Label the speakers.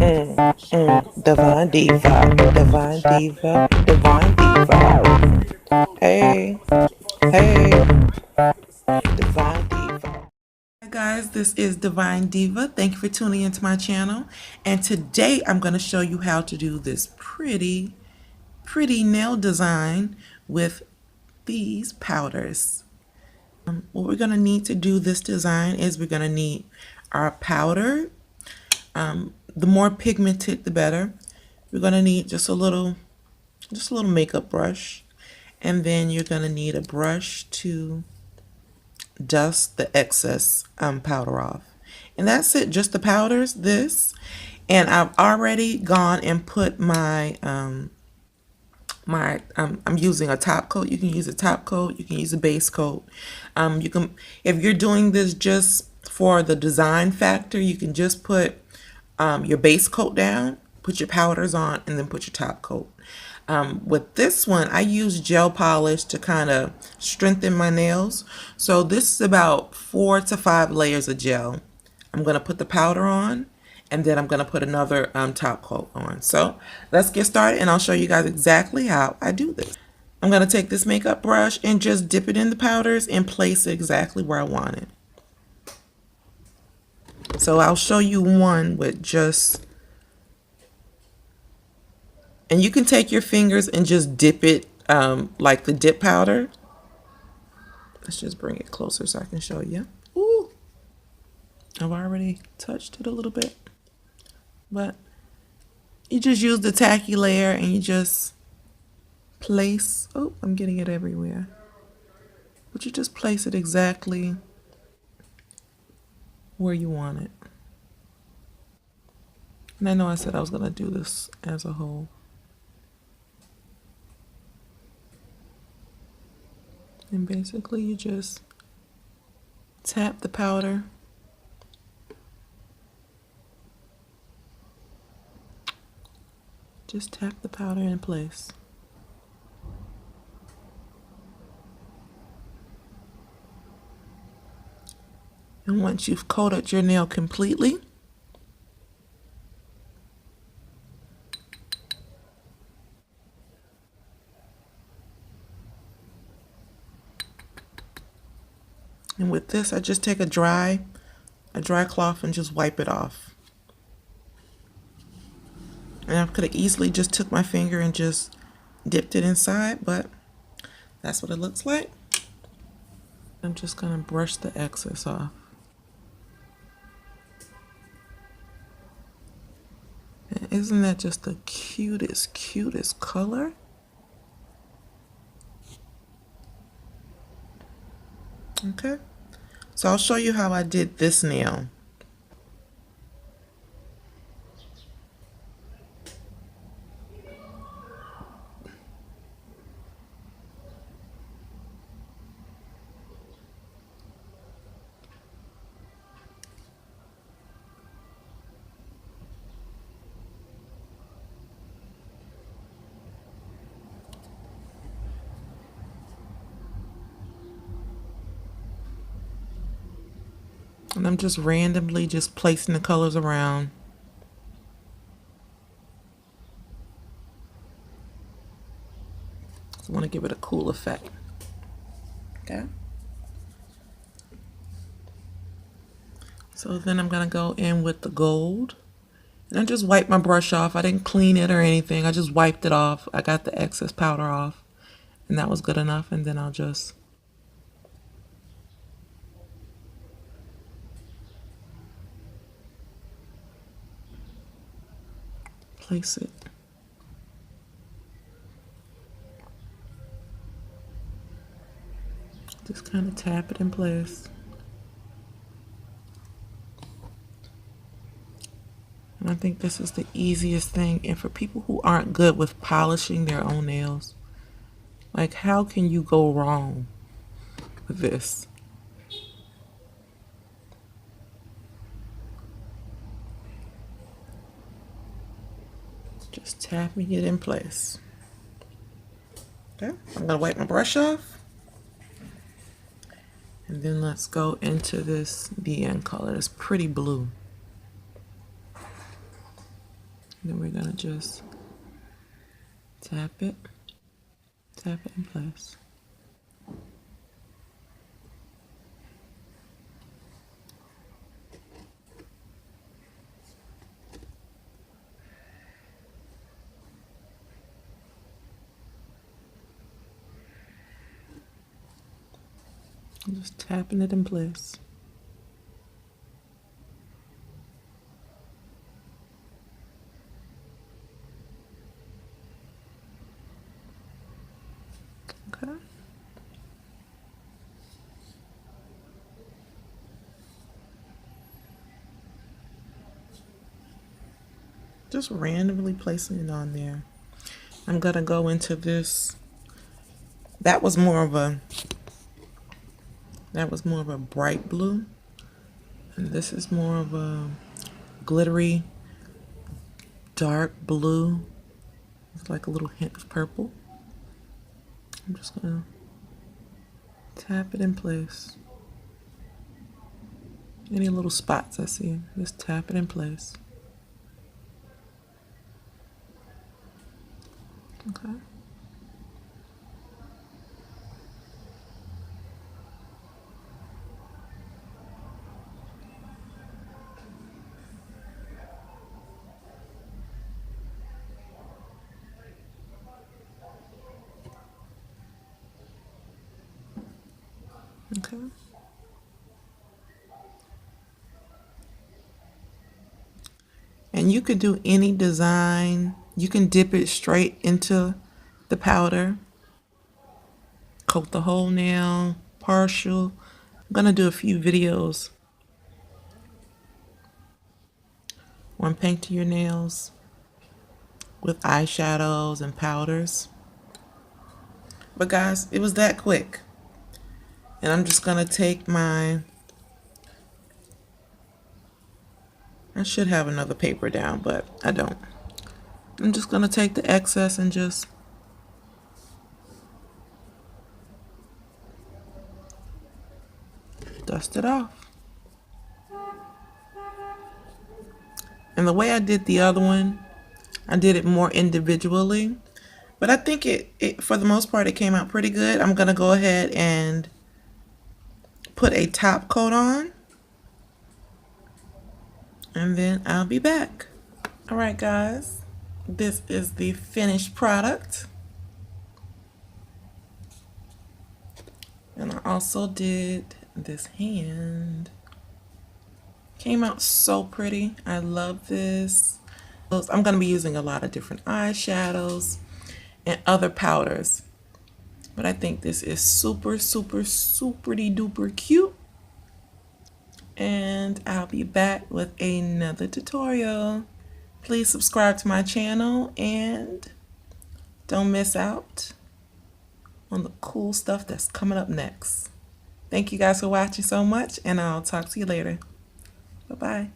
Speaker 1: Divine Diva, Divine Diva, Divine Diva. Hey, hey, Divine Diva. Hi guys, this is Divine Diva. Thank you for tuning into my channel. And today I'm going to show you how to do this pretty nail design with these powders. What we're going to need to do this design is we're going to need our powder. The more pigmented, the better. We're going to need just a little makeup brush, and then you're going to need a brush to dust the excess powder off. And that's it, just the powders, and I've already gone and put my I'm using a top coat. You can use a top coat, you can use a base coat. You can, if you're doing this just for the design factor, you can just put your base coat down, put your powders on, and then put your top coat. With this one, I use gel polish to kind of strengthen my nails. So this is about 4 to 5 layers of gel. I'm going to put the powder on, and then I'm going to put another top coat on. So let's get started, and I'll show you guys exactly how I do this. I'm going to take this makeup brush and just dip it in the powders and place it exactly where I want it. So I'll show you one with just, and you can take your fingers and just dip it like the dip powder. Let's just bring it closer so I can show you. Ooh, I've already touched it a little bit. But you just use the tacky layer and you just place, oh, I'm getting it everywhere. But you just place it exactly where you want it. And I know I said I was going to do this as a whole. And basically you just tap the powder. Just tap the powder in place. And once you've coated your nail completely, and with this, I just take a dry cloth and just wipe it off. And I could have easily just took my finger and just dipped it inside, but that's what it looks like. I'm just gonna brush the excess off. And isn't that just the cutest color? Okay, so I'll show you how I did this nail. And I'm just randomly just placing the colors around. I want to give it a cool effect. Okay. So then I'm going to go in with the gold. And I just wiped my brush off. I didn't clean it or anything. I just wiped it off. I got the excess powder off. And that was good enough. And then I'll just place it. Just kind of tap it in place. And I think this is the easiest thing. And for people who aren't good with polishing their own nails, like, how can you go wrong with this? Just tapping it in place. Okay, I'm gonna wipe my brush off. And then let's go into this DN color. It's pretty blue. Then we're gonna just tap it in place. I'm just tapping it in place. Okay. Just randomly placing it on there. I'm gonna go into this. That was more of a bright blue. And this is more of a glittery, dark blue. It's like a little hint of purple. I'm just gonna tap it in place. Any little spots I see, just tap it in place. Okay. Okay. And you could do any design. You can dip it straight into the powder. Coat the whole nail, partial. I'm gonna do a few videos on painting your nails with eyeshadows and powders. But guys, it was that quick. And I'm just gonna take I should have another paper down, but I don't. I'm just gonna take the excess and just dust it off. And the way I did the other one, I did it more individually. But I think it for the most part, it came out pretty good. I'm gonna go ahead and put a top coat on. And then I'll be back. All right, guys. This is the finished product. And I also did this hand. Came out so pretty. I love this. I'm going to be using a lot of different eyeshadows and other powders. But I think this is super, super, super duper cute. And I'll be back with another tutorial. Please subscribe to my channel and don't miss out on the cool stuff that's coming up next. Thank you guys for watching so much, and I'll talk to you later. Bye-bye.